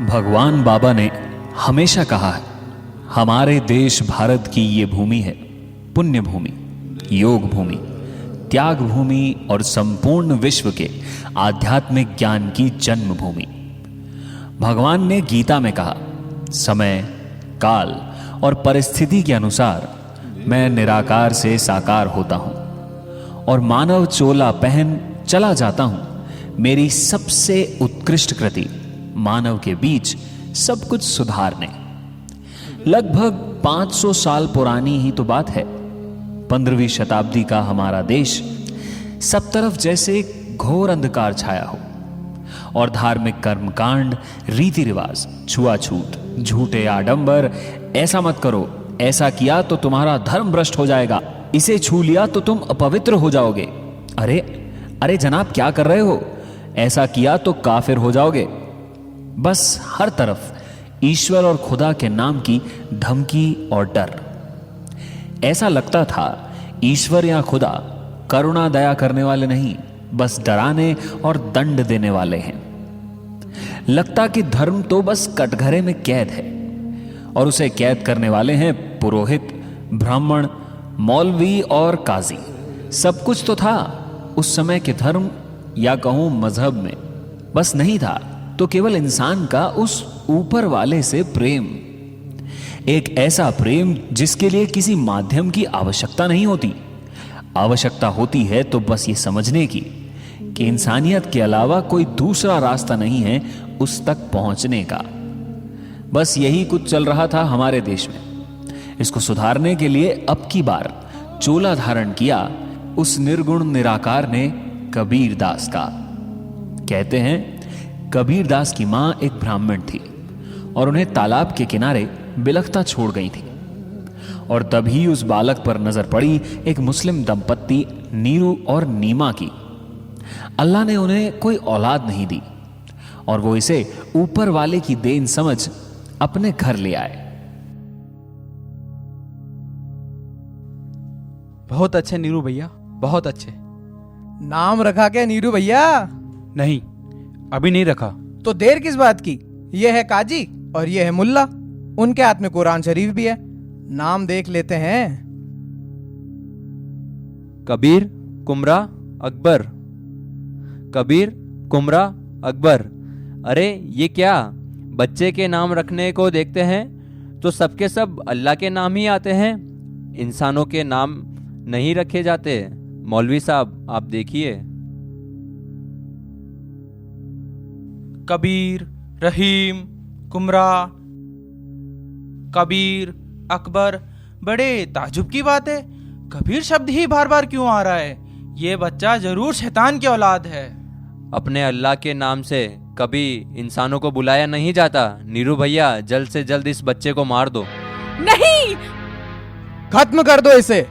भगवान बाबा ने हमेशा कहा है, हमारे देश भारत की ये भूमि है पुण्य भूमि, योग भूमि, त्याग भूमि और संपूर्ण विश्व के आध्यात्मिक ज्ञान की जन्मभूमि। भगवान ने गीता में कहा, समय, काल और परिस्थिति के अनुसार मैं निराकार से साकार होता हूं और मानव चोला पहन चला जाता हूं। मेरी सबसे उत्कृष्ट कृति मानव के बीच सब कुछ सुधारने। लगभग 500 साल पुरानी ही तो बात है। 15वीं शताब्दी का हमारा देश सब तरफ जैसे घोर अंधकार छाया हो और धार्मिक कर्मकांड, रीति रिवाज, छुआछूत, झूठे आडंबर, ऐसा मत करो, ऐसा किया तो तुम्हारा धर्म भ्रष्ट हो जाएगा, इसे छू लिया तो तुम अपवित्र हो जाओगे, अरे अरे जनाब क्या कर रहे हो, ऐसा किया तो काफिर हो जाओगे। बस हर तरफ ईश्वर और खुदा के नाम की धमकी और डर। ऐसा लगता था ईश्वर या खुदा करुणा दया करने वाले नहीं, बस डराने और दंड देने वाले हैं। लगता कि धर्म तो बस कटघरे में कैद है और उसे कैद करने वाले हैं पुरोहित, ब्राह्मण, मौलवी और काजी। सब कुछ तो था उस समय के धर्म या कहूं मजहब में, बस नहीं था तो केवल इंसान का उस ऊपर वाले से प्रेम। एक ऐसा प्रेम जिसके लिए किसी माध्यम की आवश्यकता नहीं होती। आवश्यकता होती है तो बस ये समझने की कि इंसानियत के अलावा कोई दूसरा रास्ता नहीं है उस तक पहुंचने का। बस यही कुछ चल रहा था हमारे देश में। इसको सुधारने के लिए अब की बार चोला धारण किया उस निर्गुण निराकार ने कबीर दास का। कहते हैं कबीर दास की मां एक ब्राह्मण थी और उन्हें तालाब के किनारे बिलखता छोड़ गई थी। और तभी उस बालक पर नजर पड़ी एक मुस्लिम दंपत्ति नीरू और नीमा की। अल्लाह ने उन्हें कोई औलाद नहीं दी और वो इसे ऊपर वाले की देन समझ अपने घर ले आए। बहुत अच्छे नीरू भैया, बहुत अच्छे। नाम रखा क्या नीरू भैया? नहीं, अभी नहीं रखा। तो देर किस बात की? ये है काजी और ये है मुल्ला, उनके हाथ में कुरान शरीफ भी है। नाम देख लेते हैं। कबीर, कुमरा, अकबर। कबीर, कुमरा, अकबर। अरे ये क्या, बच्चे के नाम रखने को देखते हैं तो सबके सब अल्लाह के नाम ही आते हैं, इंसानों के नाम नहीं रखे जाते। मौलवी साहब आप देखिए। कबीर, रहीम, कुमरा, कबीर, अकबर, बड़े ताजुब की बात है। कबीर शब्द ही बार बार क्यों आ रहा है? ये बच्चा जरूर शैतान की औलाद है। अपने अल्लाह के नाम से कभी इंसानों को बुलाया नहीं जाता। नीरू भैया जल्द से जल्द इस बच्चे को मार दो। नहीं, खत्म कर दो इसे।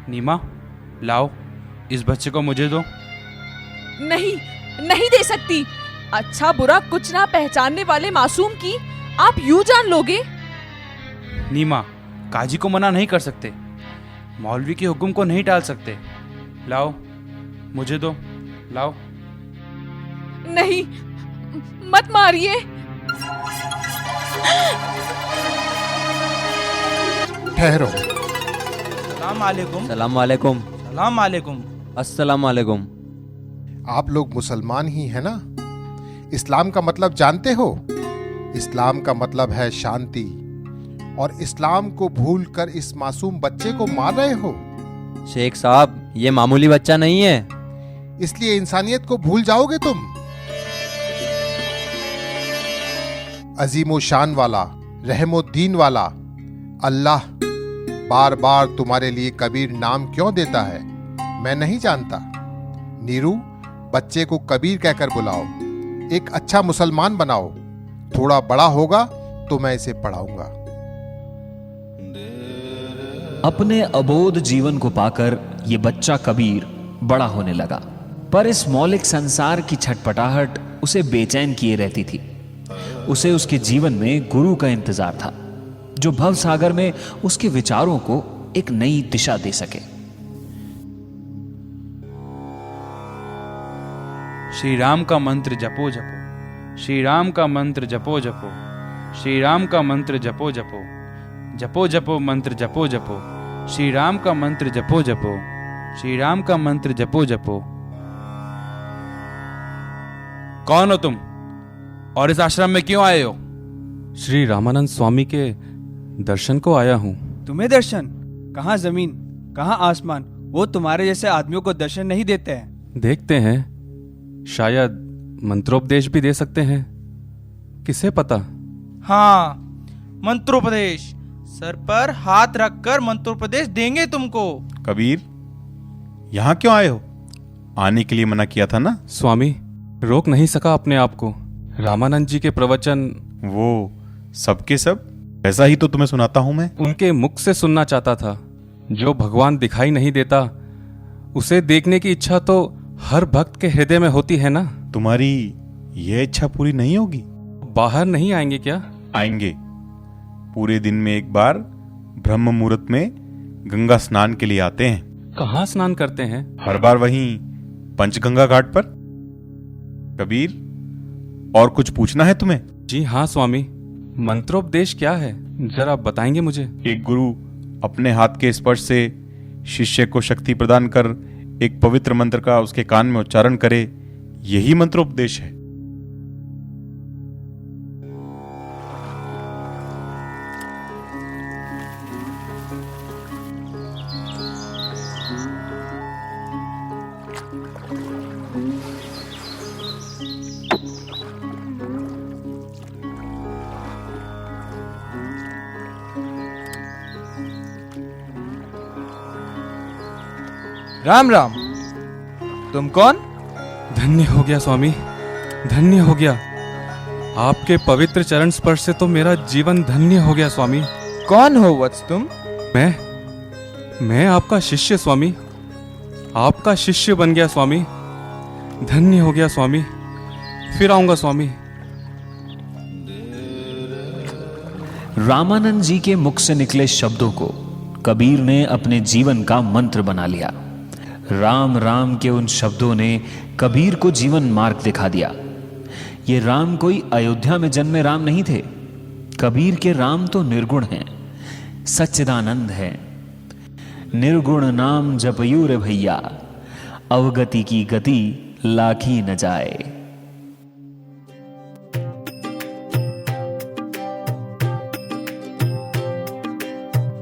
नीमा, लाओ इस बच्चे को मुझे दो। नहीं, नहीं दे सकती। अच्छा बुरा कुछ ना पहचानने वाले मासूम की आप यूं जान लोगे? नीमा, काजी को मना नहीं कर सकते, मौलवी के हुक्म को नहीं टाल सकते। लाओ मुझे दो, लाओ। नहीं, मत मारिए। ठहरो। सलाम अलैकुम। सलाम वालेकुम। सलाम अलैकुम। अस्सलाम वालेकुम। आप लोग मुसलमान ही है ना? इस्लाम का मतलब जानते हो? इस्लाम का मतलब है शांति, और इस्लाम को भूलकर इस मासूम बच्चे को मार रहे हो। शेख साहब ये मामूली बच्चा नहीं है। इसलिए इंसानियत को भूल जाओगे तुम। अजीमो शान वाला, रहमोद्दीन वाला अल्लाह बार बार तुम्हारे लिए कबीर नाम क्यों देता है मैं नहीं जानता। नीरू, बच्चे को कबीर कहकर बुलाओ, एक अच्छा मुसलमान बनाओ। थोड़ा बड़ा होगा तो मैं इसे पढ़ाऊंगा। अपने अबोध जीवन को पाकर यह बच्चा कबीर बड़ा होने लगा, पर इस मौलिक संसार की छटपटाहट उसे बेचैन किए रहती थी। उसे उसके जीवन में गुरु का इंतजार था, जो भव सागर में उसके विचारों को एक नई दिशा दे सके। श्री राम का मंत्र जपो जपो, श्री राम का मंत्र जपो जपो, श्री राम का मंत्र जपो जपो, जपो जपो मंत्र जपो जपो, श्री राम का मंत्र जपो जपो, श्री राम का मंत्र जपो जपो। कौन हो तुम और इस आश्रम में क्यों आए हो? श्री रामानंद स्वामी के दर्शन को आया हूँ। तुम्हें दर्शन? कहाँ जमीन, कहाँ आसमान? वो तुम्हारे जैसे आदमियों को दर्शन नहीं देते हैं। देखते हैं, शायद मंत्रोपदेश भी दे सकते हैं, किसे पता। हाँ, मंत्रोपदेश। सर पर हाथ रखकर मंत्रोपदेश देंगे तुमको। कबीर, यहाँ क्यों आए हो? आने के लिए मना किया था ना? स्वामी, रोक नहीं सका अपने आप को। रामानंद जी के प्रवचन वो सबके सब ऐसा ही तो तुम्हें सुनाता हूं मैं। उनके मुख से सुनना चाहता था। जो भगवान दिखाई नहीं देता, उसे देखने की इच्छा तो हर भक्त के हृदय में होती है ना। तुम्हारी यह इच्छा पूरी नहीं होगी? बाहर नहीं आएंगे क्या? आएंगे। पूरे दिन में एक बार ब्रह्म मुहूर्त में गंगा स्नान के लिए आते हैं। कहाँ स्नान करते हैं? हर बार वहीं पंचगंगा घाट पर। कबीर, और कुछ पूछना है तुम्हें? जी हाँ स्वामी, मंत्रोपदेश क्या है, जरा बताएंगे मुझे। एक गुरु अपने हाथ के स्पर्श से शिष्य को शक्ति प्रदान कर एक पवित्र मंत्र का उसके कान में उच्चारण करे, यही मंत्रोपदेश है। राम राम। तुम कौन? धन्य हो गया स्वामी, धन्य हो गया। आपके पवित्र चरण स्पर्श से तो मेरा जीवन धन्य हो गया स्वामी। कौन हो वत्स तुम? मैं आपका शिष्य स्वामी, आपका शिष्य बन गया स्वामी। धन्य हो गया स्वामी, फिर आऊंगा स्वामी। रामानंद जी के मुख से निकले शब्दों को कबीर ने अपने जीवन का मंत्र बना लिया। राम राम के उन शब्दों ने कबीर को जीवन मार्ग दिखा दिया। ये राम कोई अयोध्या में जन्मे राम नहीं थे। कबीर के राम तो निर्गुण हैं, सच्चिदानंद है। निर्गुण नाम जपयू रे भैया, अवगति की गति लाखी न जाए।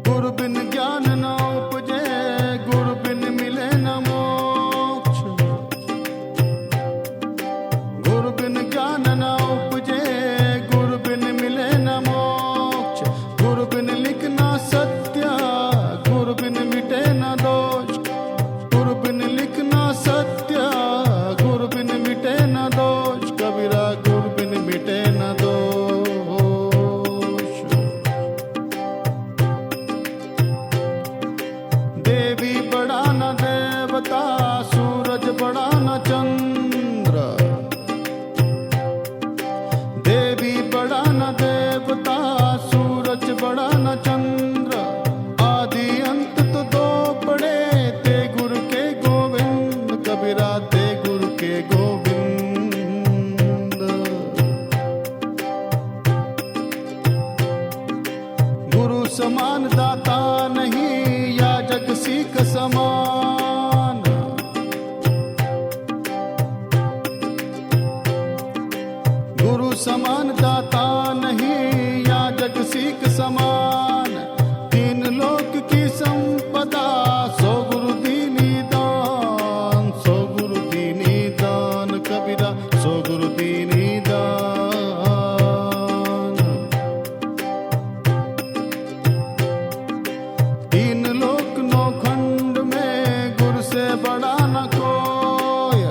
गुरु बिन ज्ञान न उपजे, गुरु बिन मिले न मोक्ष। गुरु बिन ज्ञान न उपजे, गुरु बिन मिले न मोक्ष। गुरु बिन लिखना सत्य, गुरु बिन मिटे न दोष। गुरु बिन लिखना सत्य, गुरु बिन मिटे न दोष। कबीरा गुरु बिन मिटे न दोष। देवी बड़ा न देवता, सूरज बड़ा न चंद्र। देवी बड़ा न देवता, सूरज बड़ा न चंद्र। आदि अंत तो दो बड़े, ते गुरु के गोविंद। कबीरा ते गुरु के गोविंद। गुरु समान दाता नहीं, या जग सीख समान। गुरु समान दाता नहीं, या जग सीख समान। तीन लोक की संपदा, सो गुरु दीनी दान। सो गुरु दीनी दान। कबीरा सो गुरु दीनी दान। तीन लोक नौ खंड में, गुरु से बड़ा न कोय।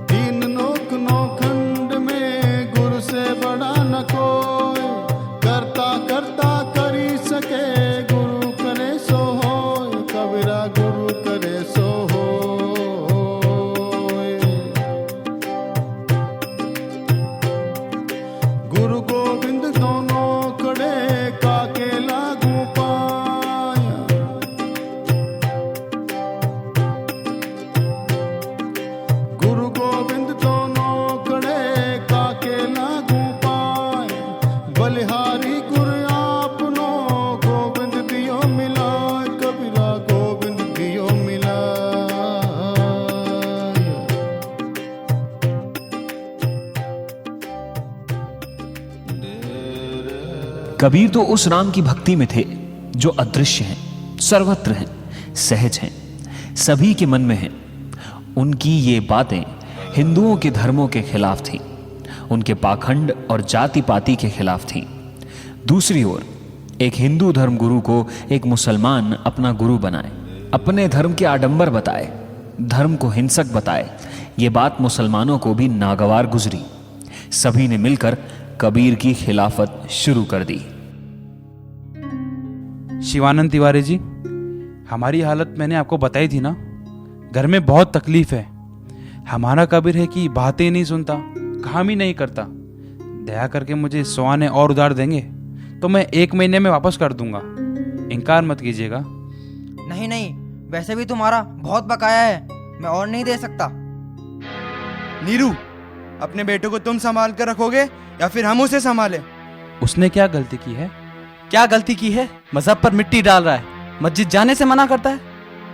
तीन लोक नौ खंड में, गुरु से बड़ा न कोय। करता करता करी सके, गुरु करे सो होय। कबीरा गुरु करे सो होय। कबीर तो उस राम की भक्ति में थे जो अदृश्य हैं, सर्वत्र हैं, सहज हैं, सभी के मन में हैं। उनकी ये बातें हिंदुओं के धर्मों के खिलाफ थीं, उनके पाखंड और जाति पाति के खिलाफ थीं। दूसरी ओर एक हिंदू धर्म गुरु को एक मुसलमान अपना गुरु बनाए, अपने धर्म के आडंबर बताए, धर्म को हिंसक बताए, ये बात मुसलमानों को भी नागवार गुजरी। सभी ने मिलकर कबीर की खिलाफत शुरू कर दी। शिवानंद तिवारी जी, हमारी हालत मैंने आपको बताई थी ना। घर में बहुत तकलीफ है। हमारा कबीर है कि बातें नहीं सुनता, काम ही नहीं करता। दया करके मुझे 100 आने और उधार देंगे तो मैं 1 महीने में वापस कर दूंगा। इनकार मत कीजिएगा। नहीं नहीं, वैसे भी तुम्हारा बहुत बकाया है, मैं और नहीं दे सकता। नीरू, अपने बेटे को तुम संभाल कर रखोगे या फिर हम उसे संभालें? उसने क्या गलती की है? क्या गलती की है? मजहब पर मिट्टी डाल रहा है, मस्जिद जाने से मना करता है,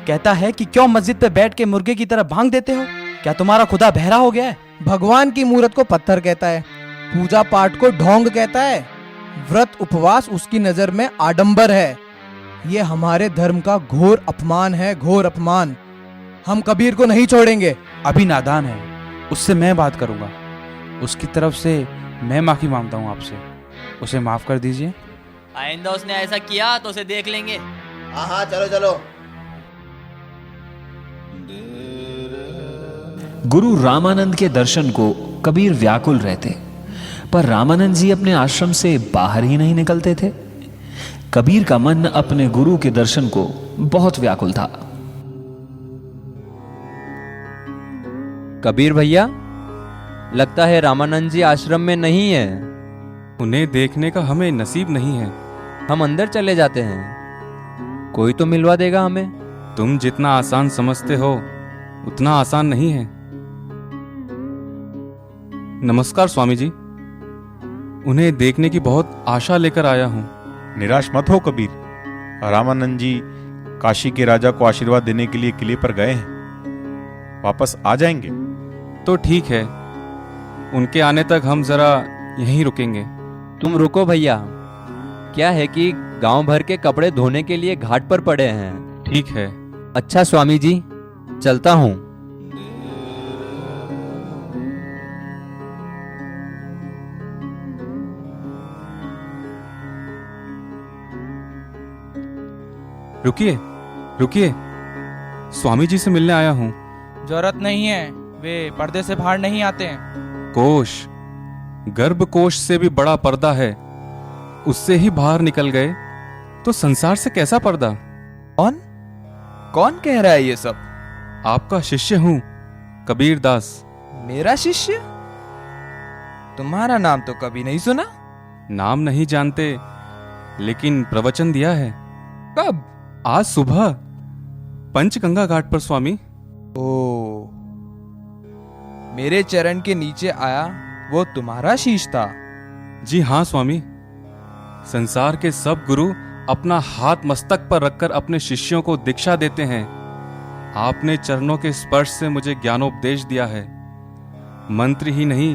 कहता है कि क्यों मस्जिद पे बैठ के मुर्गे की तरह भांग देते हो? क्या तुम्हारा खुदा बहरा हो गया है? भगवान की मूरत को पत्थर कहता है, पूजा पाठ को ढोंग कहता है, व्रत उपवास उसकी नजर में आडंबर है। ये हमारे धर्म का घोर अपमान है, घोर अपमान। हम कबीर को नहीं छोड़ेंगे। अभी नादान है, उससे मैं बात करूंगा। उसकी तरफ से मैं माफी मांगता हूँ आपसे, उसे माफ कर दीजिए। आइंदा उसने ऐसा किया तो उसे देख लेंगे। हाँ हाँ, चलो चलो। गुरु रामानंद के दर्शन को कबीर व्याकुल रहते, पर रामानंद जी अपने आश्रम से बाहर ही नहीं निकलते थे। कबीर का मन अपने गुरु के दर्शन को बहुत व्याकुल था। कबीर भैया, लगता है रामानंद जी आश्रम में नहीं है। उन्हें देखने का हमें नसीब नहीं है। हम अंदर चले जाते हैं, कोई तो मिलवा देगा हमें। तुम जितना आसान समझते हो उतना आसान नहीं है। नमस्कार स्वामी जी, उन्हें देखने की बहुत आशा लेकर आया हूँ। निराश मत हो कबीर। रामानंद जी काशी के राजा को आशीर्वाद देने के लिए किले पर गए हैं, वापस आ जाएंगे। तो ठीक है, उनके आने तक हम जरा यहीं रुकेंगे। तुम रुको भैया, क्या है कि गांव भर के कपड़े धोने के लिए घाट पर पड़े हैं। ठीक है। अच्छा स्वामी जी, चलता हूँ। रुकिए रुकिए, स्वामी जी से मिलने आया हूँ। जरूरत नहीं है, वे पर्दे से बाहर नहीं आते हैं। कोश, गर्भ कोश से भी बड़ा पर्दा है, उससे ही बाहर निकल गए तो संसार से कैसा पर्दा? कौन कह रहा है ये सब? आपका शिष्य हूं, कबीर दास। मेरा शिष्य? तुम्हारा नाम तो कभी नहीं सुना। नाम नहीं जानते, लेकिन प्रवचन दिया है। कब? आज सुबह पंचगंगा घाट पर स्वामी। ओ, मेरे चरण के नीचे आया वो तुम्हारा शीश था? जी हाँ स्वामी। संसार के सब गुरु अपना हाथ मस्तक पर रखकर अपने शिष्यों को दीक्षा देते हैं। आपने चरणों के स्पर्श से मुझे ज्ञानोपदेश दिया है। मंत्र ही नहीं,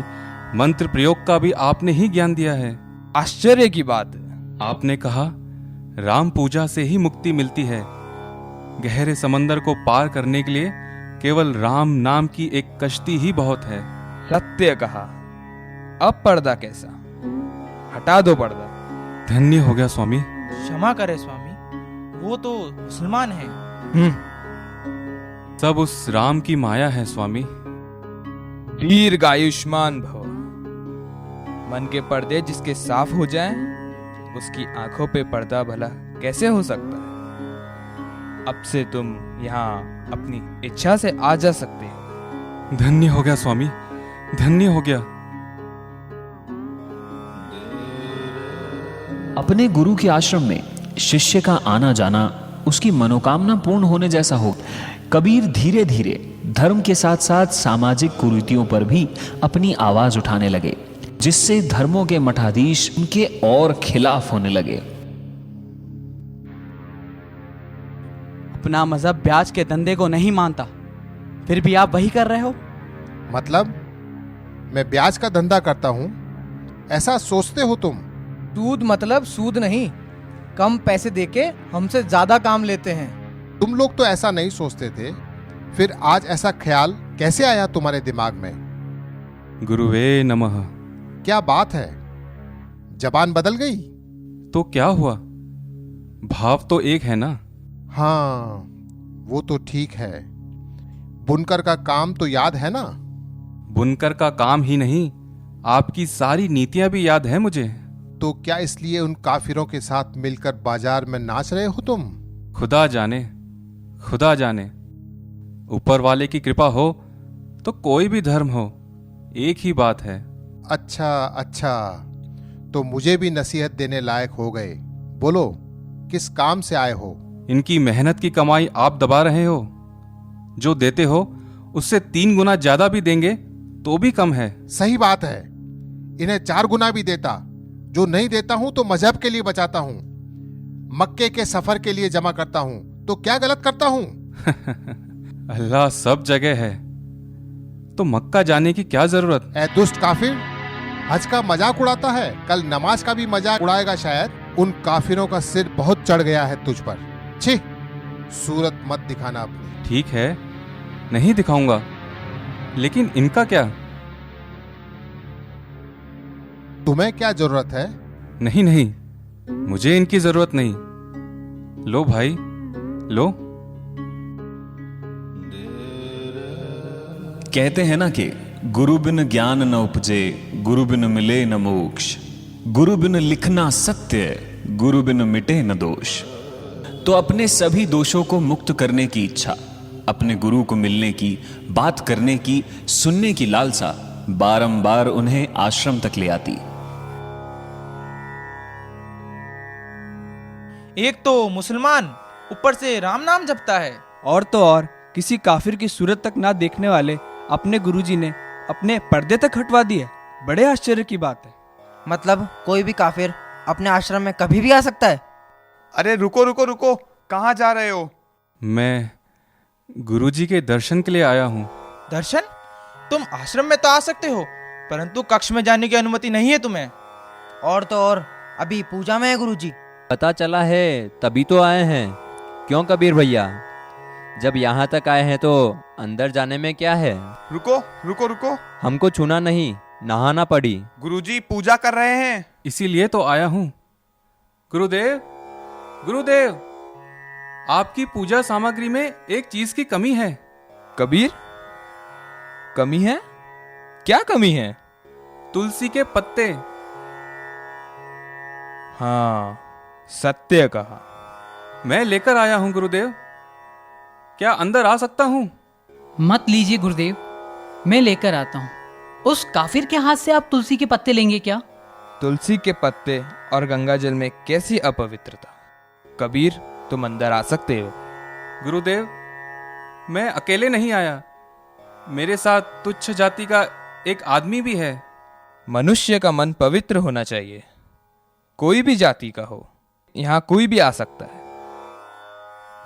मंत्र प्रयोग का भी आपने ही ज्ञान दिया है। आश्चर्य की बात है। आपने कहा राम पूजा से ही मुक्ति मिलती है। गहरे समंदर को पार करने के लिए केवल राम नाम की एक कश्ती ही बहुत है। सत्य कहा। अब पर्दा कैसा? हटा दो पर्दा। धन्य हो गया स्वामी। क्षमा करे स्वामी, वो तो मुसलमान है। सब उस राम की माया है स्वामी। दीर्घायुष्मान भव। मन के पर्दे जिसके साफ हो जाएं, उसकी आंखों पे पर्दा भला कैसे हो सकता है? अब से तुम यहाँ अपनी इच्छा से आ जा सकते हो। धन्य हो गया स्वामी, धन्य हो गया। अपने गुरु के आश्रम में शिष्य का आना जाना उसकी मनोकामना पूर्ण होने जैसा हो। कबीर धीरे धीरे धर्म के साथ साथ सामाजिक कुरीतियों पर भी अपनी आवाज उठाने लगे, जिससे धर्मों के मठाधीश उनके और खिलाफ होने लगे। अपना मजहब ब्याज के धंधे को नहीं मानता, फिर भी आप वही कर रहे हो। मतलब मैं ब्याज का धंधा करता हूं, ऐसा सोचते हो तुम? सूद मतलब सूद नहीं, कम पैसे देके हमसे ज्यादा काम लेते हैं। तुम लोग तो ऐसा नहीं सोचते थे, फिर आज ऐसा ख्याल कैसे आया तुम्हारे दिमाग में? गुरुवे नमः। क्या बात है, जबान बदल गई? तो क्या हुआ, भाव तो एक है ना? हाँ, वो तो ठीक है। बुनकर का काम तो याद है ना? बुनकर का काम ही नहीं, आपकी सारी नीतियां भी याद है मुझे। तो क्या इसलिए उन काफिरों के साथ मिलकर बाजार में नाच रहे हो तुम? खुदा जाने, खुदा जाने। ऊपर वाले की कृपा हो तो कोई भी धर्म हो, एक ही बात है। अच्छा अच्छा, तो मुझे भी नसीहत देने लायक हो गए। बोलो, किस काम से आए हो? इनकी मेहनत की कमाई आप दबा रहे हो। जो देते हो उससे 3 गुना ज्यादा भी देंगे तो भी कम है। सही बात है, इन्हें 4 गुना भी देता। जो नहीं देता हूं तो मजहब के लिए बचाता हूं, मक्के के सफर के लिए जमा करता हूं, तो क्या गलत करता हूं? अल्लाह सब जगह है, तो मक्का जाने की क्या जरूरत? ए दुष्ट काफिर, हज का मजाक उड़ाता है, कल नमाज का भी मजाक उड़ाएगा शायद। उन काफिरों का सिर बहुत चढ़ गया है तुझ पर। छी, सूरत मत दिखाना अपनी। ठीक है, नहीं दिखाऊंगा, लेकिन इनका क्या? तुम्हें क्या जरूरत है? नहीं नहीं, मुझे इनकी जरूरत नहीं। लो भाई, लो। कहते हैं ना कि गुरु बिन ज्ञान न उपजे, गुरु बिन मिले न मोक्ष, गुरु बिन लिखना सत्य, गुरु बिन मिटे न दोष। तो अपने सभी दोषों को मुक्त करने की इच्छा, अपने गुरु को मिलने की, बात करने की, सुनने की लालसा बारंबार उन्हें आश्रम तक ले आती। एक तो मुसलमान, ऊपर से राम नाम जपता है। और तो और किसी काफिर की सूरत तक ना देखने वाले अपने गुरुजी ने अपने पर्दे तक हटवा दिए। बड़े आश्चर्य की बात है। मतलब कोई भी काफिर अपने आश्रम में कभी भी आ सकता है? अरे रुको रुको रुको, कहाँ जा रहे हो? मैं गुरुजी के दर्शन के लिए आया हूँ। दर्शन? तुम आश्रम में तो आ सकते हो, परंतु कक्ष में जाने की अनुमति नहीं है तुम्हें। और तो और अभी पूजा में है गुरुजी। पता चला है तभी तो आए हैं। क्यों कबीर भैया, जब यहाँ तक आए हैं तो अंदर जाने में क्या है? रुको रुको रुको, हमको छूना नहीं, नहाना पड़ी। गुरुजी पूजा कर रहे हैं। इसीलिए तो आया हूँ। गुरुदेव, गुरुदेव, आपकी पूजा सामग्री में एक चीज की कमी है। कबीर, कमी है? क्या कमी है? तुलसी के पत्ते। हाँ, सत्य कहा। मैं लेकर आया हूं गुरुदेव, क्या अंदर आ सकता हूं? मत लीजिए गुरुदेव, मैं लेकर आता हूँ। उस काफिर के हाथ से आप तुलसी के पत्ते लेंगे क्या? तुलसी के पत्ते और गंगा जल में कैसी अपवित्रता। कबीर, तुम अंदर आ सकते हो। गुरुदेव, मैं अकेले नहीं आया, मेरे साथ तुच्छ जाति का एक आदमी भी है। मनुष्य का मन पवित्र होना चाहिए, कोई भी जाति का हो। यहाँ कोई भी आ सकता है।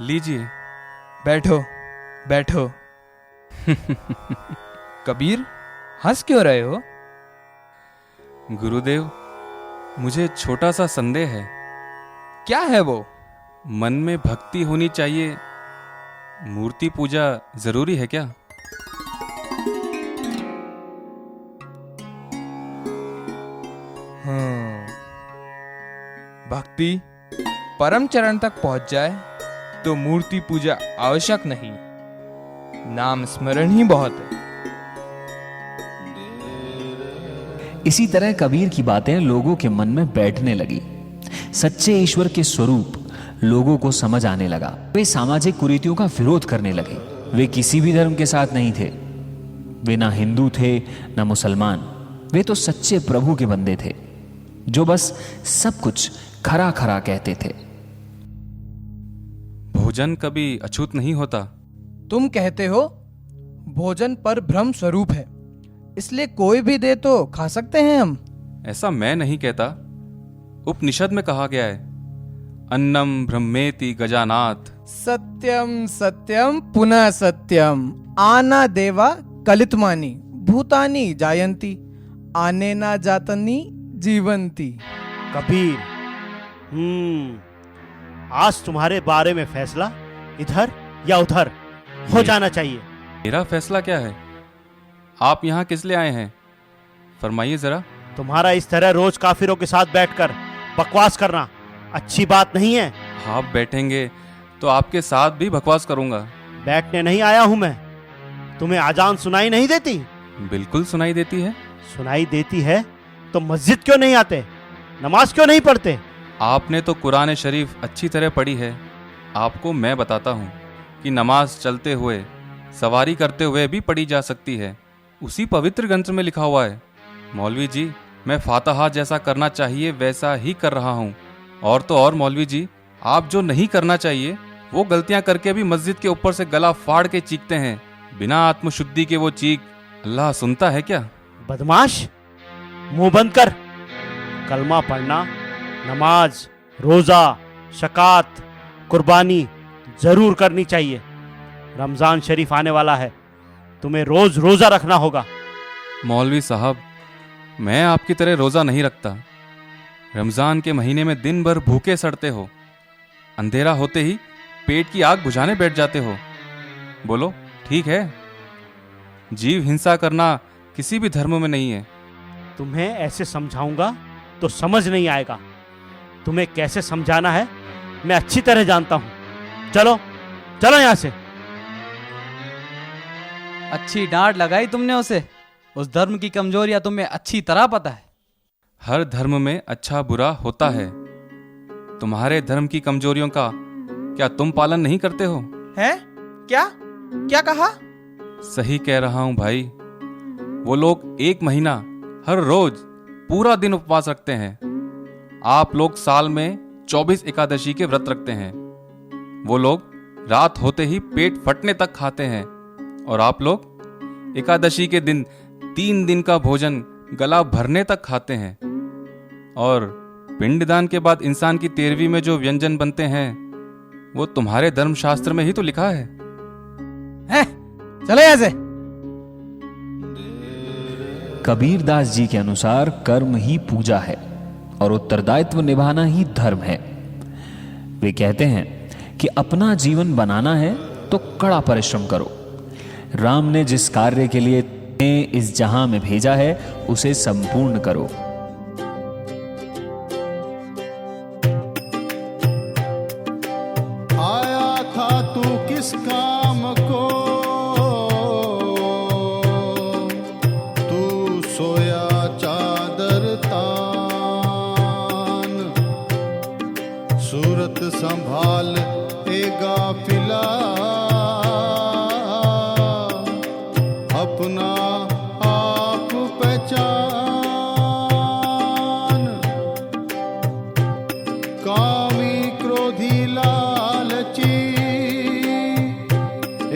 लीजिए। बैठो बैठो। कबीर, हंस क्यों रहे हो? गुरुदेव, मुझे छोटा सा संदेह है। क्या है वो? मन में भक्ति होनी चाहिए, मूर्ति पूजा जरूरी है क्या? भक्ति परम चरण तक पहुंच जाए तो मूर्ति पूजा आवश्यक नहीं, नाम स्मरण ही बहुत है। इसी तरह कबीर की बातें लोगों के मन में बैठने लगी। सच्चे ईश्वर के स्वरूप लोगों को समझ आने लगा। वे सामाजिक कुरीतियों का विरोध करने लगे। वे किसी भी धर्म के साथ नहीं थे। वे ना हिंदू थे ना मुसलमान। वे तो सच्चे प्रभु के बंदे थे, जो बस सब कुछ खरा खरा कहते थे। भोजन कभी अछूत नहीं होता। तुम कहते हो भोजन पर ब्रह्म स्वरूप है, इसलिए कोई भी दे तो खा सकते हैं हम। ऐसा मैं नहीं कहता, उपनिषद में कहा गया है, अन्नम ब्रह्मेति गजानाथ। सत्यम सत्यम पुनः सत्यम, आना देवा कलितमानी भूतानी जायंती, आने ना जातनी जीवंती। कबीर, आज तुम्हारे बारे में फैसला इधर या उधर हो जाना चाहिए। मेरा फैसला क्या है? आप यहाँ किस लिए आए हैं? फरमाइए जरा। तुम्हारा इस तरह रोज काफिरों के साथ बैठकर बकवास करना अच्छी बात नहीं है। आप बैठेंगे तो आपके साथ भी बकवास करूंगा। बैठने नहीं आया हूं मैं। तुम्हें आजान सुनाई नहीं देती? बिल्कुल सुनाई देती है। सुनाई देती है तो मस्जिद क्यों नहीं आते? नमाज क्यों नहीं पढ़ते? आपने तो कुरान शरीफ अच्छी तरह पढ़ी है। आपको मैं बताता हूँ कि नमाज चलते हुए, सवारी करते हुए भी पढ़ी जा सकती है। उसी पवित्र ग्रंथ में लिखा हुआ है। मौलवी जी, मैं फातहा जैसा करना चाहिए वैसा ही कर रहा हूँ। और तो और मौलवी जी, आप जो नहीं करना चाहिए वो गलतियां करके भी मस्जिद के ऊपर से गला फाड़ के चीखते हैं। बिना आत्मशुद्धि के वो चीख अल्लाह सुनता है क्या? बदमाश, मुंह बंद कर। कलमा पढ़ना, नमाज, रोजा, शकात, कुर्बानी जरूर करनी चाहिए। रमजान शरीफ आने वाला है, तुम्हें रोज रोजा रखना होगा। मौलवी साहब, मैं आपकी तरह रोजा नहीं रखता। रमजान के महीने में दिन भर भूखे सड़ते हो, अंधेरा होते ही पेट की आग बुझाने बैठ जाते हो। बोलो ठीक है? जीव हिंसा करना किसी भी धर्म में नहीं है। तुम्हें ऐसे समझाऊंगा तो समझ नहीं आएगा। तुम्हें कैसे समझाना है मैं अच्छी तरह जानता हूं। चलो चलो यहां से। अच्छी डांट लगाई तुमने उसे। उस धर्म की कमजोरियां तुम्हें अच्छी तरह पता है। हर धर्म में अच्छा बुरा होता है। तुम्हारे धर्म की कमजोरियों का क्या तुम पालन नहीं करते हो? हैं? क्या क्या कहा? सही कह रहा हूं भाई। वो लोग 1 महीना हर रोज पूरा दिन उपवास रखते हैं। आप लोग साल में 24 एकादशी के व्रत रखते हैं। वो लोग रात होते ही पेट फटने तक खाते हैं। और आप लोग एकादशी के दिन 3 दिन का भोजन गला भरने तक खाते हैं। और पिंडदान के बाद इंसान की 13वीं में जो व्यंजन बनते हैं वो तुम्हारे धर्मशास्त्र में ही तो लिखा है। चले ऐसे। कबीरदास जी के अनुसार कर्म ही पूजा है और उत्तरदायित्व निभाना ही धर्म है। वे कहते हैं कि अपना जीवन बनाना है तो कड़ा परिश्रम करो। राम ने जिस कार्य के लिए इस जहां में भेजा है उसे संपूर्ण करो। आया था तू किस काम को, तू सोया चादर तान, सूरत संभाल ए गाफिला, अपना आप पहचान, कामी क्रोधी लालची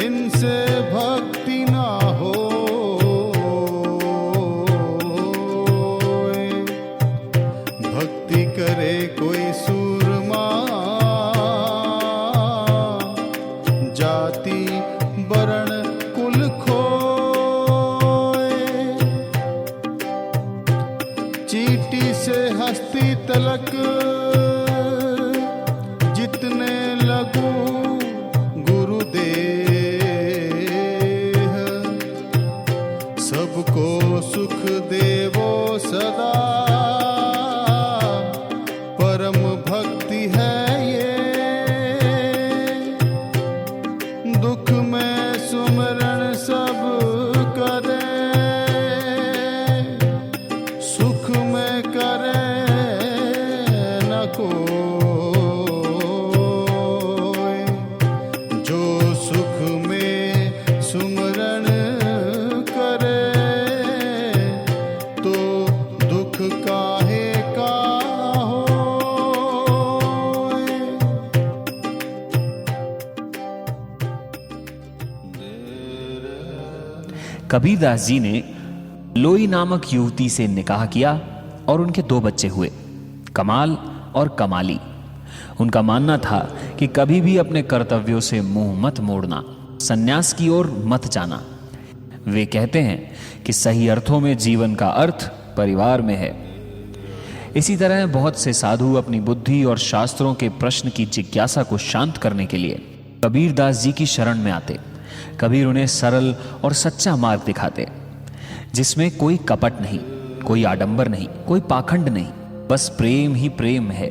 इनसे भक्ति ना हो, भक्ति करे कोई सूरमा, जाति वर्ण कुल खोए, चीटी से हस्ती तलक जितने लगू गुरुदेव, सबको सुख देवो सदा, परम भक्ति है ये, दुख में सुमरण सब करे, सुख में करे न कोई, जो सुख में सुमरण करे तो दुख काहे का होए। कबीरदास जी ने लोई नामक युवती से निकाह किया और उनके 2 बच्चे हुए, कमाल और कमाली। उनका मानना था कि कभी भी अपने कर्तव्यों से मुंह मत मोड़ना, सन्यास की ओर मत जाना। वे कहते हैं कि सही अर्थों में जीवन का अर्थ परिवार में है। इसी तरह बहुत से साधु अपनी बुद्धि और शास्त्रों के प्रश्न की जिज्ञासा को शांत करने के लिए कबीर दास जी की शरण में आते। कबीर उन्हें सरल और सच्चा मार्ग दिखाते, जिसमें कोई कपट नहीं, कोई आडंबर नहीं, कोई पाखंड नहीं, बस प्रेम ही प्रेम है।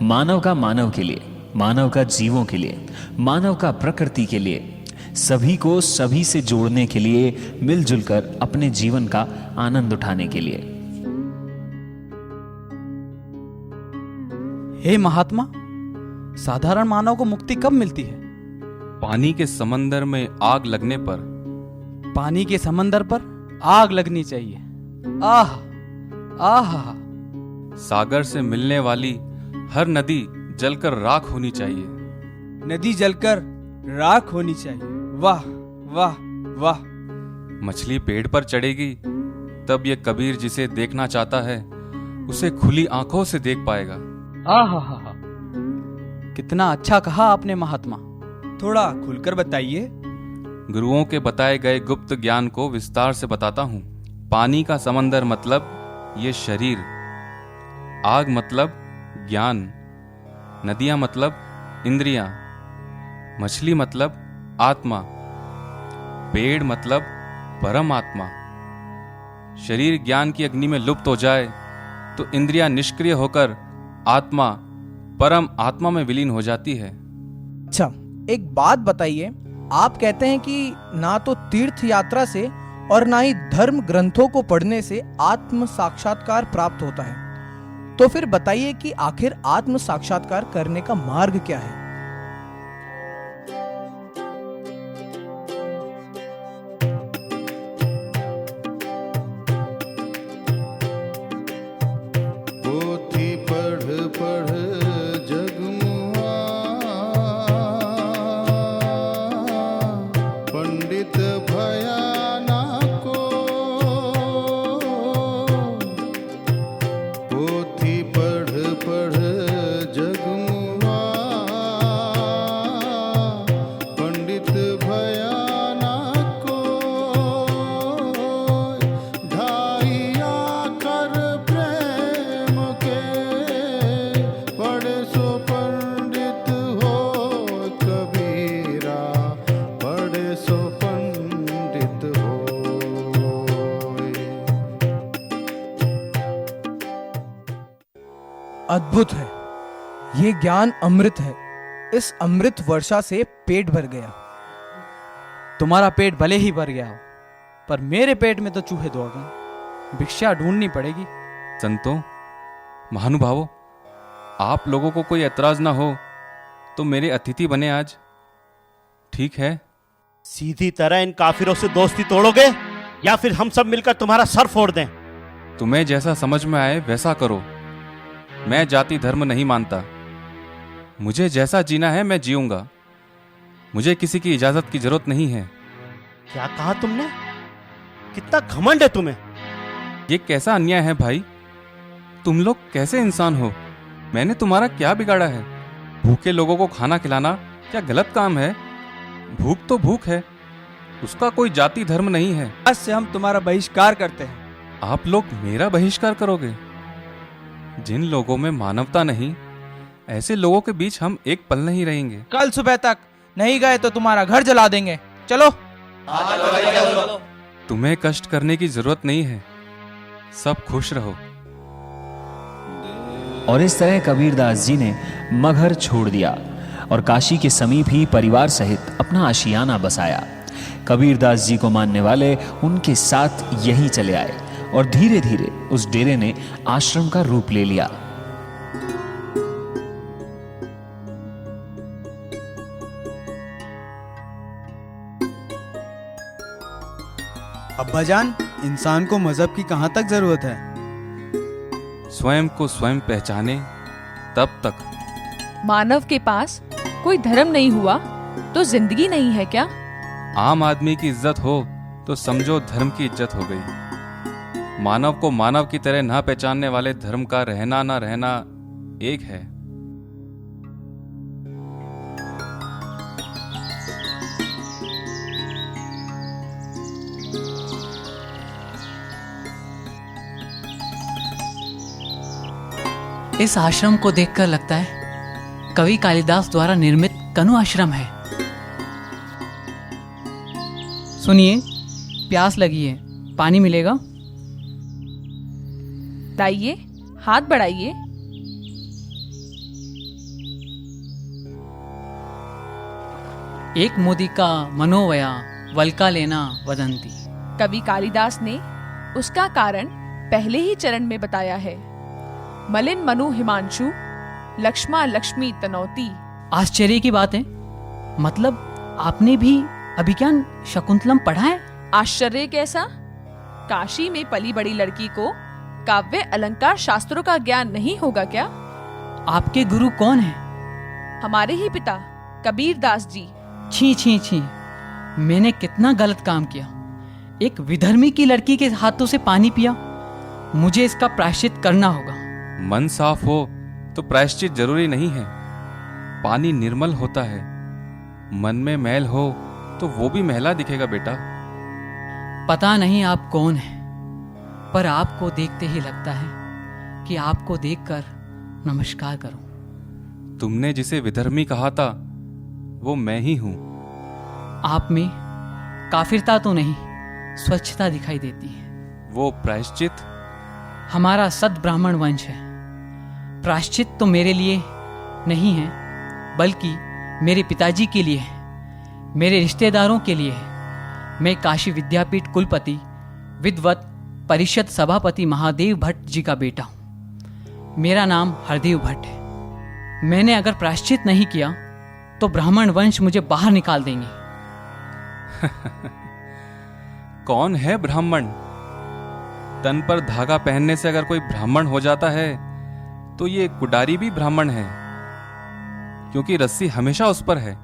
मानव का मानव के लिए, मानव का जीवों के लिए, मानव का प्रकृति के लिए, सभी को सभी से जोड़ने के लिए, मिलजुल कर अपने जीवन का आनंद उठाने के लिए। हे महात्मा, साधारण मानव को मुक्ति कब मिलती है? पानी के समंदर में आग लगने पर। पानी के समंदर पर आग लगनी चाहिए। आह आह। सागर से मिलने वाली हर नदी जलकर राख होनी चाहिए। नदी जलकर राख होनी चाहिए। वाह वाह वाह। मछली पेड़ पर चढ़ेगी तब ये कबीर जिसे देखना चाहता है उसे खुली आंखों से देख पाएगा। आह, कितना अच्छा कहा आपने महात्मा। थोड़ा खुलकर बताइए। गुरुओं के बताए गए गुप्त ज्ञान को विस्तार से बताता हूँ। पानी का समंदर मतलब ये शरीर, आग मतलब ज्ञान, नदियां मतलब इंद्रियां, मछली मतलब आत्मा, पेड़ मतलब परमात्मा। शरीर ज्ञान की अग्नि में लुप्त हो जाए तो इंद्रियां निष्क्रिय होकर आत्मा परम आत्मा में विलीन हो जाती है। अच्छा, एक बात बताइए, आप कहते हैं कि ना तो तीर्थ यात्रा से और ना ही धर्म ग्रंथों को पढ़ने से आत्म साक्षात्कार प्राप्त होता है, तो फिर बताइए कि आखिर आत्म साक्षात्कार करने का मार्ग क्या है? पोथी पढ़ पढ़ जगमुआ, पंडित भया ना को। पोथी पढ़ पढ़ जगमुआ, पंडित भया ना को। ढाइया कर प्रेम के, पढ़े सो पंडित हो कबीरा, पढ़े सो पंडित हो। अद्भुत है, ये ज्ञान अमृत है। इस अमृत वर्षा से पेट भर गया। तुम्हारा पेट भले ही भर गया हो, पर मेरे पेट में तो चूहे दौड़ गए। भिक्षा ढूंढनी पड़ेगी। संतों, महानुभावों, आप लोगों को कोई ऐतराज ना हो तो मेरे अतिथि बने आज, ठीक है? सीधी तरह इन काफिरों से दोस्ती तोड़ोगे या फिर हम सब मिलकर तुम्हारा सर फोड़ दें? तुम्हें जैसा समझ में आए वैसा करो। मैं जाति धर्म नहीं मानता। मुझे जैसा जीना है मैं जीऊंगा। मुझे किसी की इजाजत की जरूरत नहीं है। क्या कहा तुमने? कितना घमंड है तुम्हें? ये कैसा अन्याय है भाई? तुम लोग कैसे इंसान हो? मैंने तुम्हारा क्या बिगाड़ा है? भूखे लोगों को खाना खिलाना क्या गलत काम है? भूख तो भूख है, उसका कोई जाति धर्म नहीं है। आज से हम तुम्हारा बहिष्कार करते हैं। आप लोग मेरा बहिष्कार करोगे? जिन लोगों में मानवता नहीं, ऐसे लोगों के बीच हम एक पल नहीं रहेंगे। कल सुबह तक नहीं गए तो तुम्हारा घर जला देंगे। चलो। तुम्हें कष्ट करने की जरूरत नहीं है, सब खुश रहो। और इस तरह कबीरदास जी ने मगहर छोड़ दिया और काशी के समीप ही परिवार सहित अपना आशियाना बसाया। कबीरदास जी को मानने वाले उनके साथ यहीं चले आए और धीरे धीरे उस डेरे ने आश्रम का रूप ले लिया। अब्बाजान, इंसान को मजहब की कहाँ तक जरूरत है? स्वयं को स्वयं पहचाने तब तक। मानव के पास कोई धर्म नहीं हुआ तो जिंदगी नहीं है क्या? आम आदमी की इज्जत हो तो समझो धर्म की इज्जत हो गई। मानव को मानव की तरह ना पहचानने वाले धर्म का रहना ना रहना एक है। इस आश्रम को देखकर लगता है कवि कालिदास द्वारा निर्मित कनु आश्रम है। सुनिए, प्यास लगी है, पानी मिलेगा? लाइए, हाथ बढ़ाइए। एक मुदिका मनोवया वल्का लेना वदंती। कवि कालिदास ने उसका कारण पहले ही चरण में बताया है। मलिन मनु हिमांशु लक्ष्मा लक्ष्मी तनौती। आश्चर्य की बात है, मतलब आपने भी अभिज्ञान शकुंतलम पढ़ा है? आश्चर्य कैसा? काशी में पली बड़ी लड़की को काव्य अलंकार शास्त्रों का ज्ञान नहीं होगा क्या? आपके गुरु कौन है? हमारे ही पिता कबीर दास जी। छी छी छी, मैंने कितना गलत काम किया। एक विधर्मी की लड़की के हाथों से पानी पिया। मुझे इसका प्रायश्चित करना होगा। मन साफ हो तो प्रायश्चित जरूरी नहीं है। पानी निर्मल होता है। मन में मैल हो तो वो भी मैला दिखेगा बेटा। पता नहीं आप कौन हैं, पर आपको देखते ही लगता है कि आपको देखकर नमस्कार करूं। तुमने जिसे विधर्मी कहा था वो मैं ही हूं। आप में काफिरता तो नहीं, स्वच्छता दिखाई देती है। वो प्रायश्चित? हमारा सद ब्राह्मण वंश है। प्रायश्चित तो मेरे लिए नहीं है, बल्कि मेरे पिताजी के लिए है, मेरे रिश्तेदारों के लिए है। मैं काशी विद्यापीठ कुलपति विद्वत परिषद सभापति महादेव भट्ट जी का बेटा हूं। मेरा नाम हरदेव भट्ट है। मैंने अगर प्रायश्चित नहीं किया तो ब्राह्मण वंश मुझे बाहर निकाल देंगे। कौन है ब्राह्मण? तन पर धागा पहनने से अगर कोई ब्राह्मण हो जाता है तो ये कुडारी भी ब्राह्मण है, क्योंकि रस्सी हमेशा उस पर है।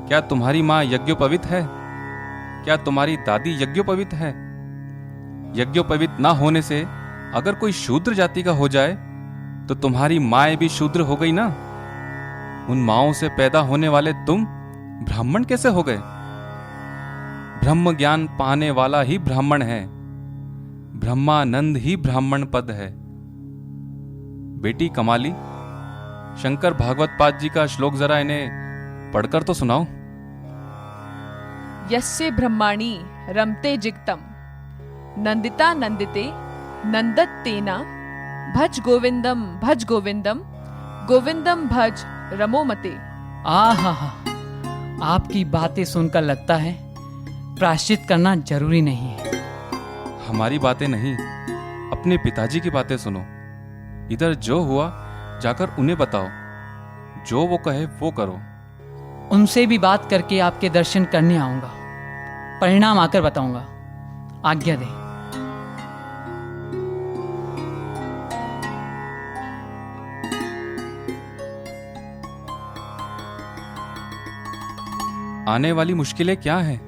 क्या तुम्हारी मां यज्ञोपवीत है? क्या तुम्हारी दादी यज्ञोपवीत है? यज्ञोपवीत ना होने से अगर कोई शूद्र जाति का हो जाए तो तुम्हारी माएँ भी शूद्र हो गई ना। उन माओं से पैदा होने वाले तुम ब्राह्मण कैसे हो गए? ब्रह्म ज्ञान पाने वाला ही ब्राह्मण है। ब्रह्मानंद ही ब्राह्मण पद है। बेटी कमाली, शंकर भागवत पाद जी का श्लोक जरा इन्हें पढ़कर तो सुनाओ। यस्य ब्रह्माणि रमते जिगतम नंदिता नंदिते नंदत तेना भज गोविंदम गोविंदम भज रमो मते। आहा, आपकी बातें सुनकर लगता है प्रायश्चित करना जरूरी नहीं है। हमारी बातें नहीं, अपने पिताजी की बातें सुनो। इधर जो हुआ जाकर उन्हें बताओ, जो वो कहे वो करो। उनसे भी बात करके आपके दर्शन करने आऊंगा, परिणाम आकर बताऊंगा। आज्ञा दें। आने वाली मुश्किलें क्या हैं?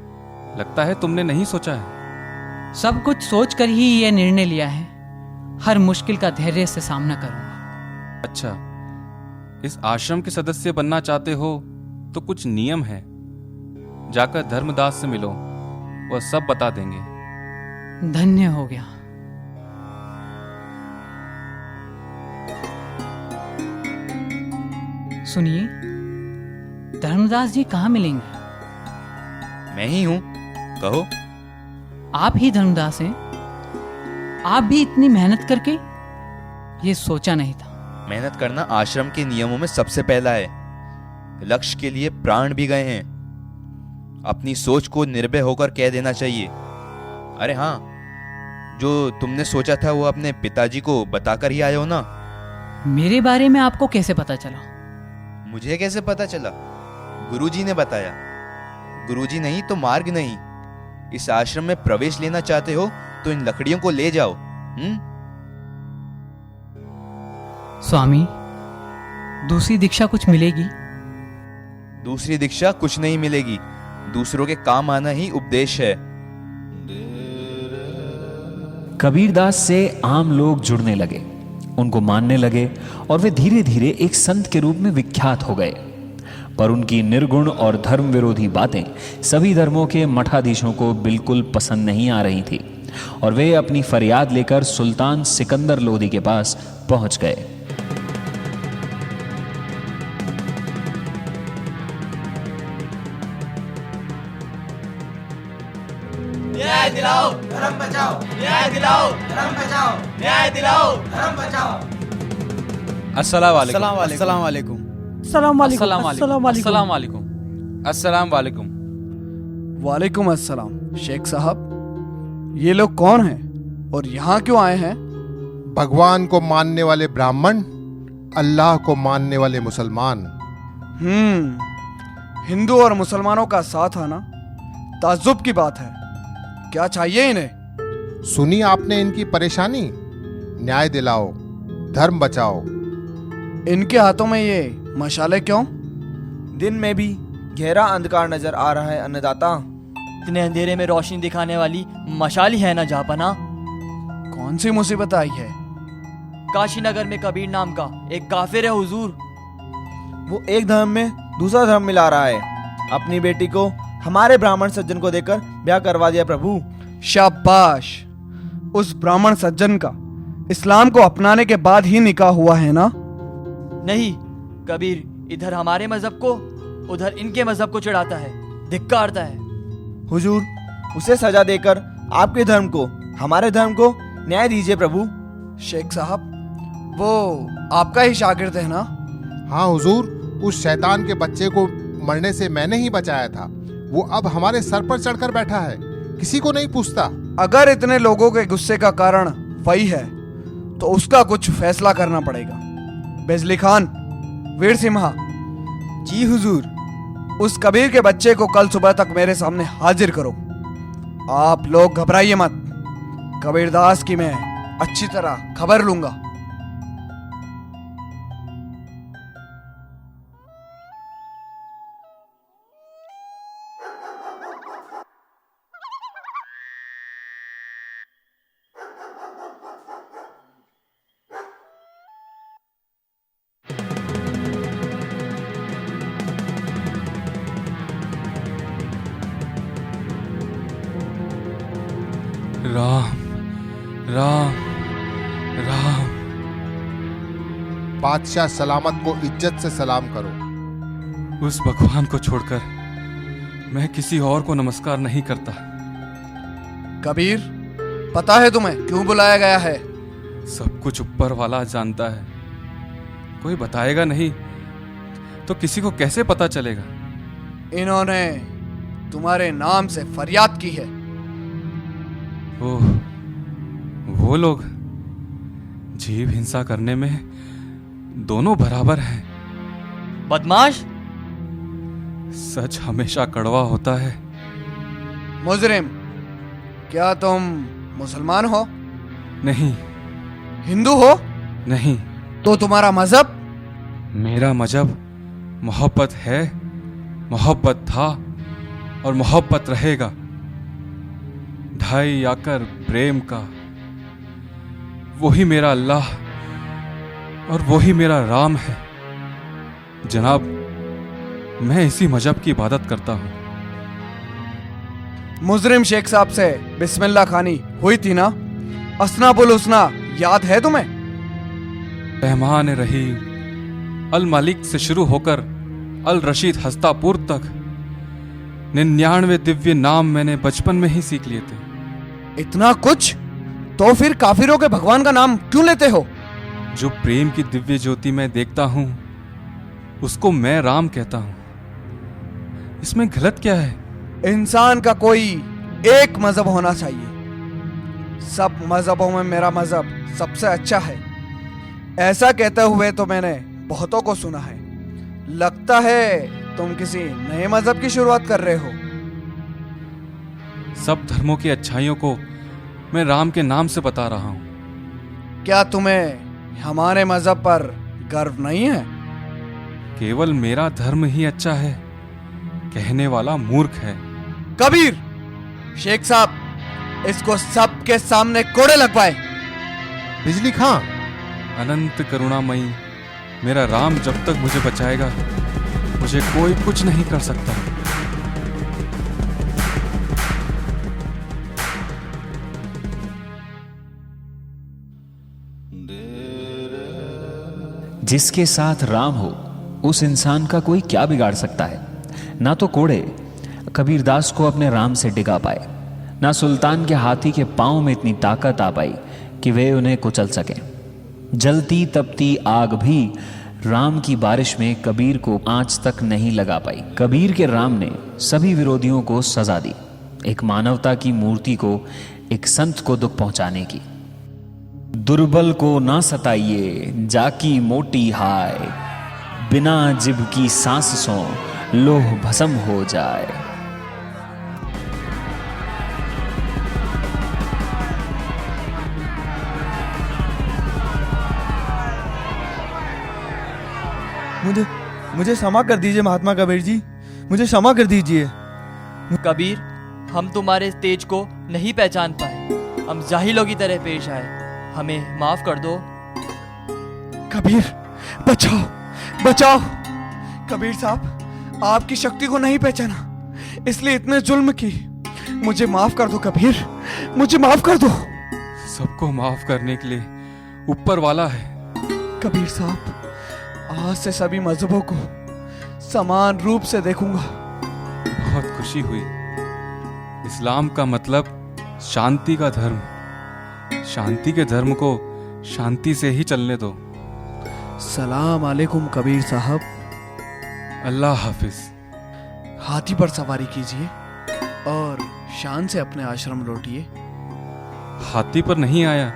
लगता है तुमने नहीं सोचा है। सब कुछ सोचकर ही यह निर्णय लिया है। हर मुश्किल का धैर्य से सामना करूंगा। अच्छा, इस आश्रम के सदस्य बनना चाहते हो तो कुछ नियम है। जाकर धर्मदास से मिलो, वह सब बता देंगे। धन्य हो गया। सुनिए, धर्मदास जी कहाँ मिलेंगे? मैं ही हूं, कहो। आप ही धर्मदास हैं? आप भी इतनी मेहनत करके? ये सोचा नहीं था। मेहनत करना आश्रम के नियमों में सबसे पहला है। लक्ष्य के लिए प्राण भी गए हैं। अपनी सोच को निर्भय होकर कह देना चाहिए। अरे हाँ, जो तुमने सोचा था वो अपने पिताजी को बताकर ही आए हो ना? मेरे बारे में आपको कैसे पता चला? मुझे कैसे पता चला? गुरुजी ने बताया। गुरुजी नहीं तो मार्ग नहीं। इस आश्रम में प्रवेश लेना चाहते हो तो इन लकड़ियों को ले जाओ। स्वामी, दूसरी दीक्षा कुछ मिलेगी? दूसरी दीक्षा कुछ नहीं मिलेगी। दूसरों के काम आना ही उपदेश है। कबीरदास से आम लोग जुड़ने लगे, उनको मानने लगे और वे धीरे धीरे एक संत के रूप में विख्यात हो गए। पर उनकी निर्गुण और धर्म विरोधी बातें सभी धर्मों के मठाधीशों को बिल्कुल पसंद नहीं आ रही थी और वे अपनी फरियाद लेकर सुल्तान सिकंदर लोदी के पास पहुंच गए। बचाओ, न्याय दिलाओ, धर्म बचाओ, न्याय दिलाओ, धर्म बचाओ। अस्सलाम वालेकुम। अस्सलाम वालेकुम। अस्सलाम वालेकुम। अस्सलाम वालेकुम। वालेकुम अस्सलाम। शेख साहब, ये लोग कौन हैं और यहाँ क्यों आए हैं? भगवान को मानने वाले ब्राह्मण, अल्लाह को मानने वाले मुसलमान। हिंदू और मुसलमानों का साथ आना ताज्जुब की बात है। क्या चाहिए इन्हें? सुनी आपने इनकी परेशानी। न्याय दिलाओ, धर्म बचाओ। इनके हाथों में ये मशाले क्यों? दिन में भी गहरा अंधकार नजर आ रहा है अन्नदाता। इतने अंधेरे में रोशनी दिखाने वाली मशाल ही है ना जापना। कौन सी मुसीबत आई है? काशी नगर में कबीर नाम का एक काफिर है हुजूर। वो एक धर्म में दूसरा धर्म मिला रहा है। अपनी बेटी को हमारे ब्राह्मण सज्जन को देकर ब्याह करवा दिया प्रभु। शाबाश। उस ब्राह्मण सज्जन का इस्लाम को अपनाने के बाद ही निकाह हुआ है ना? नहीं, कबीर इधर हमारे मजहब को उधर इनके मजहब को चढ़ाता है, धिक्कारता है। हुजूर, उसे सजा देकर आपके धर्म को हमारे धर्म को न्याय दीजिए प्रभु। शेख साहब, वो आपका ही शागिर्द है ना? हाँ हुजूर, उस शैतान के बच्चे को मरने से मैंने ही बचाया था। वो अब हमारे सर पर चढ़कर बैठा है, किसी को नहीं पूछता। अगर इतने लोगों के गुस्से का कारण वही है तो उसका कुछ फैसला करना पड़ेगा। बिजली खान, वीर सिम्हा। जी हुजूर। उस कबीर के बच्चे को कल सुबह तक मेरे सामने हाजिर करो। आप लोग घबराइए मत, कबीरदास की मैं अच्छी तरह खबर लूंगा। राम राम राम। बादशाह सलामत को इज्जत से सलाम करो। उस भगवान को छोड़कर मैं किसी और को नमस्कार नहीं करता। कबीर, पता है तुम्हें क्यों बुलाया गया है? सब कुछ ऊपर वाला जानता है। कोई बताएगा नहीं तो किसी को कैसे पता चलेगा? इन्होंने तुम्हारे नाम से फरियाद की है। वो लोग जीव हिंसा करने में दोनों बराबर हैं। बदमाश। सच हमेशा कड़वा होता है। मुजरिम, क्या तुम मुसलमान हो? नहीं। हिंदू हो? नहीं। तो तुम्हारा मजहब? मेरा मजहब मोहब्बत है, मोहब्बत था और मोहब्बत रहेगा। ढाई आकर प्रेम का, वही मेरा अल्लाह और वही मेरा राम है। जनाब, मैं इसी मजहब की इबादत करता हूं। मुजरिम शेख साहब से बिस्मिल्लाह खानी हुई थी ना? असनाबुल हुस्ना याद है तुम्हें? रहमान रहीम, अल मलिक से शुरू होकर अल रशीद हस्तापुर तक 99 दिव्य नाम मैंने बचपन में ही सीख लिए थे। इतना कुछ? तो फिर काफिरों के भगवान का नाम क्यों लेते हो? जो प्रेम की दिव्य ज्योति मैं देखता हूं उसको मैं राम कहता हूं। इसमें गलत क्या है? इंसान का कोई एक मजहब होना चाहिए। सब मजहबों में मेरा मजहब सबसे अच्छा है, ऐसा कहते हुए तो मैंने बहुतों को सुना है। लगता है तुम किसी नए मजहब की शुरुआत कर रहे हो। सब धर्मों की अच्छाइयों को मैं राम के नाम से बता रहा हूं। क्या तुम्हें हमारे मजहब पर गर्व नहीं है? केवल मेरा धर्म ही अच्छा है कहने वाला मूर्ख है। कबीर, शेख साहब, इसको सबके सामने कोड़े लगवाए। बिजली खां। अनंत करुणामयी मेरा राम जब तक मुझे बचाएगा मुझे कोई कुछ नहीं कर सकता। जिसके साथ राम हो उस इंसान का कोई क्या बिगाड़ सकता है? ना तो कोड़े कबीरदास को अपने राम से डिगा पाए, ना सुल्तान के हाथी के पांव में इतनी ताकत आ पाई कि वे उन्हें कुचल सकें। जलती तपती आग भी राम की बारिश में कबीर को आंच तक नहीं लगा पाई। कबीर के राम ने सभी विरोधियों को सजा दी, एक मानवता की मूर्ति को, एक संत को दुख पहुंचाने की। दुर्बल को ना सताइए, जाकी मोटी हाय, बिना जिब की सांस सो लोह भस्म हो जाए। मुझे क्षमा कर दीजिए महात्मा कबीर जी, मुझे क्षमा कर दीजिए। कबीर, हम तुम्हारे तेज को नहीं पहचान पाए, हम जाहिलों की तरह पेश आए, हमें माफ कर दो। कबीर, बचाओ बचाओ। कबीर साहब, आपकी शक्ति को नहीं पहचाना, इसलिए इतने जुल्म की। मुझे माफ कर दो कबीर, मुझे माफ कर दो। सबको माफ करने के लिए ऊपर वाला है। कबीर साहब, आज से सभी मजहबों को समान रूप से देखूंगा। बहुत खुशी हुई। इस्लाम का मतलब शांति का धर्म। शांति के धर्म को शांति से ही चलने दो। सलाम अलैकुम कबीर साहब। अल्लाह हाफिज। हाथी पर सवारी कीजिए और शान से अपने आश्रम लौटिए। हाथी पर नहीं आया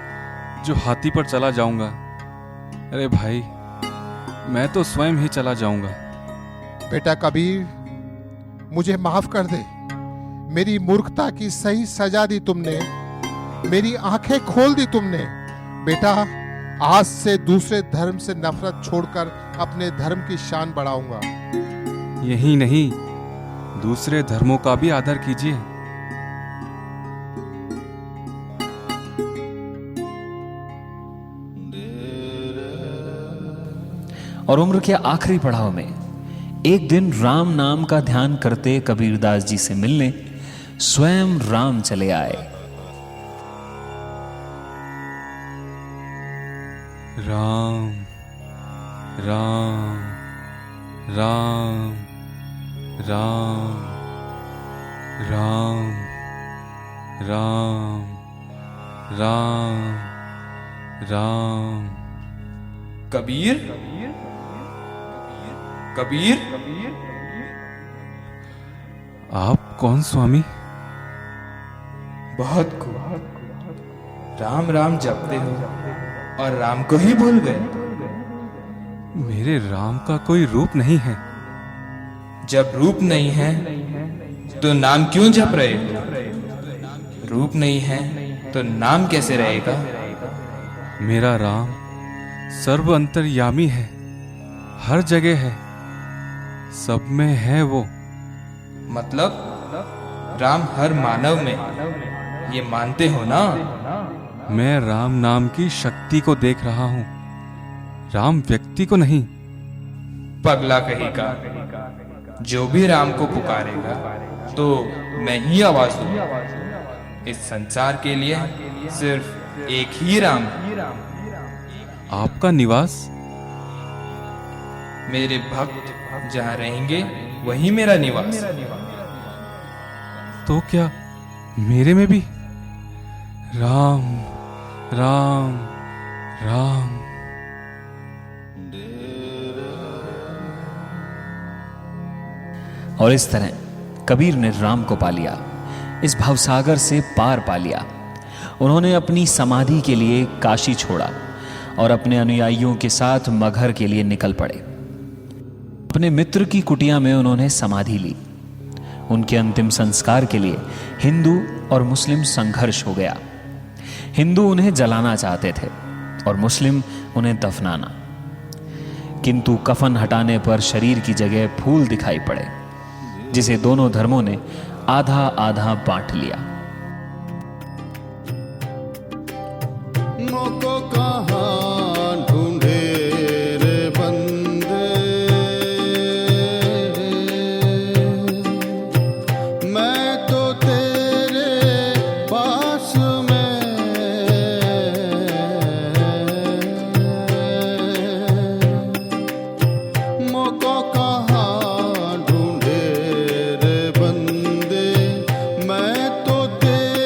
जो हाथी पर चला जाऊंगा। अरे भाई, मैं तो स्वयं ही चला जाऊंगा। बेटा कबीर, मुझे माफ कर दे। मेरी मूर्खता की सही सजा दी तुमने, मेरी आंखें खोल दी तुमने। बेटा, आज से दूसरे धर्म से नफरत छोड़कर अपने धर्म की शान बढ़ाऊंगा। यही नहीं, दूसरे धर्मों का भी आदर कीजिए। और उम्र के आखिरी पड़ाव में एक दिन राम नाम का ध्यान करते कबीरदास जी से मिलने स्वयं राम चले आए। राम राम राम राम राम राम राम राम। कबीर, कबीर, आप कौन स्वामी? बहुत खूब। राम राम जपते हो और राम को ही भूल गए। मेरे राम का कोई रूप नहीं है। जब रूप नहीं है तो नाम क्यों जप रहे हो? रूप नहीं है तो नाम कैसे रहेगा? मेरा राम सर्व अंतर्यामी है, हर जगह है, सब में है वो। मतलब राम हर मानव में, ये मानते हो ना? मैं राम नाम की शक्ति को देख रहा हूं, राम व्यक्ति को नहीं। पगला कहीं का, जो भी राम को पुकारेगा तो मैं ही आवाज दूंगा। इस संसार के लिए सिर्फ एक ही राम। आपका निवास? मेरे भक्त जहाँ रहेंगे वही मेरा निवास। तो क्या मेरे में भी? राम राम राम। और इस तरह कबीर ने राम को पा लिया, इस भवसागर से पार पा लिया। उन्होंने अपनी समाधि के लिए काशी छोड़ा और अपने अनुयायियों के साथ मगहर के लिए निकल पड़े। अपने मित्र की कुटिया में उन्होंने समाधि ली। उनके अंतिम संस्कार के लिए हिंदू और मुस्लिम संघर्ष हो गया। हिंदू उन्हें जलाना चाहते थे और मुस्लिम उन्हें दफनाना, किंतु कफन हटाने पर शरीर की जगह फूल दिखाई पड़े, जिसे दोनों धर्मों ने आधा आधा बांट लिया। मोको कहाँ ढूंढे रे बंदे, मैं तो तेरे पास में। मोको कहाँ ढूंढे रे बंदे, मैं तो तेरे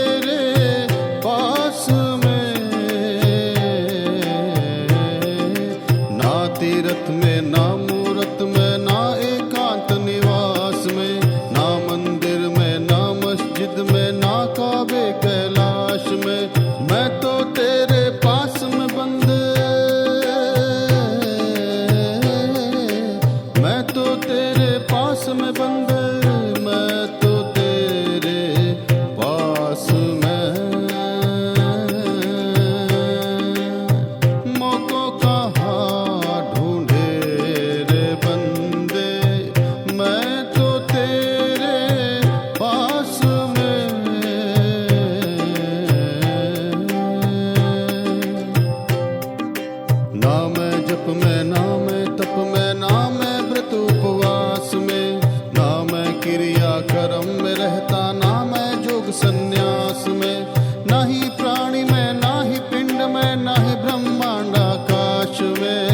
रथ में ना मूरत में ना एकांत निवास में, ना मंदिर में ना मस्जिद में ना काबे कैलाश में, मैं तो तेरे पास में बंद, मैं तो तेरे पास में बंद, मैं तो तेरे पास में। मौकों का हाथ ढूंढे रे बंदे, मैं तो तेरे पास में। ना मैं जप में ना मैं तप में ना मैं व्रत उपवास में, ना मैं क्रिया कर्म में रहता ना मैं जोग संन्यास में, ना ही प्राणी में ना ही पिंड में ना ही ब्रह्मांड आकाश में,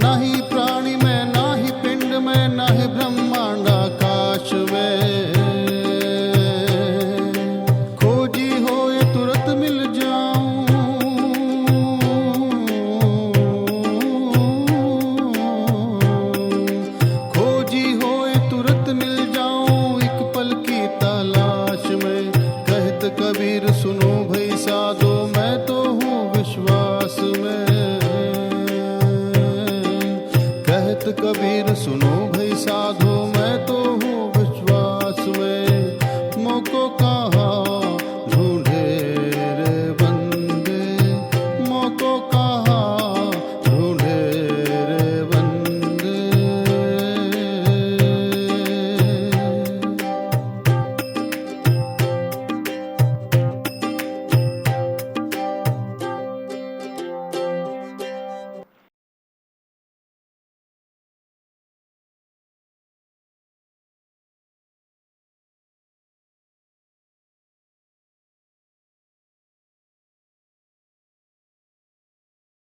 ना ही प्राणी में ना ही पिंड में ना ही ब्रह्मांड आकाश में। खोजी हो ये तुरंत मिल जाऊं, खोजी हो ये तुरंत मिल जाऊं एक पल की तलाश में। कहत कबीर सुनो भई साधो मैं तो हूँ विश्वास में, कहत कबीर सुनो